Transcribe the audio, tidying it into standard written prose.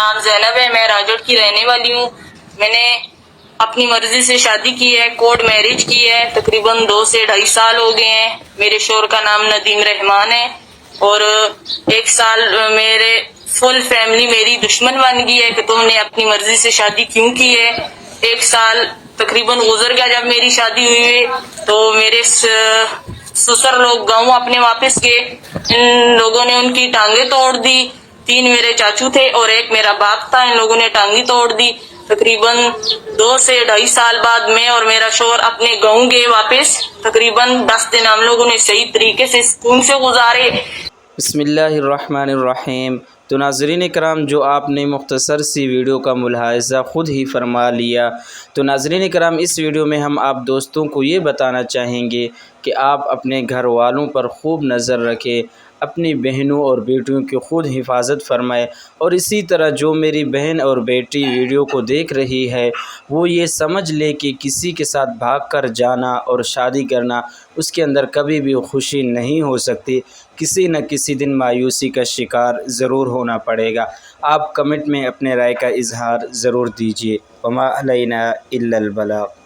नाम ज़ैनब है, मैं राजौट की रहने वाली हूँ। मैंने अपनी मर्जी से शादी की है, कोर्ट मैरिज की है। तकरीबन 2 से 2.5 साल हो गए हैं। मेरे शोहर का नाम नदीम रहमान है और 1 साल मेरे फुल फैमिली मेरी दुश्मन बन गई है कि तुमने अपनी मर्जी से शादी क्यों की है। 1 साल तकरीबन गुजर गया जब मेरी शादी हुई है, तो मेरे ससुर लोग गाँव अपने वापस गए। इन लोगों ने उनकी टांगे तोड़ दी। 3 मेरे चाचू थे और 1 मेरा बाप था। इन लोगों ने टांगी तोड़ दी। तकरीबन 2 से 2.5 साल बाद मैं और मेरा शोहर अपने गाँव गए वापस। तकरीबन 10 दिन हम लोगों ने सही तरीके से सुकून से गुजारे। बिस्मिल्लाहिर्रहमानिर्रहीम। तो नाज़रीन कराम, जो आपने मुख्तसर सी वीडियो का मुलाहिज़ा ख़ुद ही फरमा लिया। तो नाज़रीन कराम, इस वीडियो में हम आप दोस्तों को ये बताना चाहेंगे कि आप अपने घर वालों पर खूब नज़र रखें, अपनी बहनों और बेटियों की ख़ुद हिफाजत फरमाएं। और इसी तरह जो मेरी बहन और बेटी वीडियो को देख रही है, वो ये समझ ले कि किसी के साथ भाग कर जाना और शादी करना, उसके अंदर कभी भी खुशी नहीं हो सकती। किसी न किसी दिन मायूसी का शिकार ज़रूर होना पड़ेगा। आप कमेंट में अपने राय का इजहार ज़रूर दीजिए। वमा अलैना इल्लल बलाग।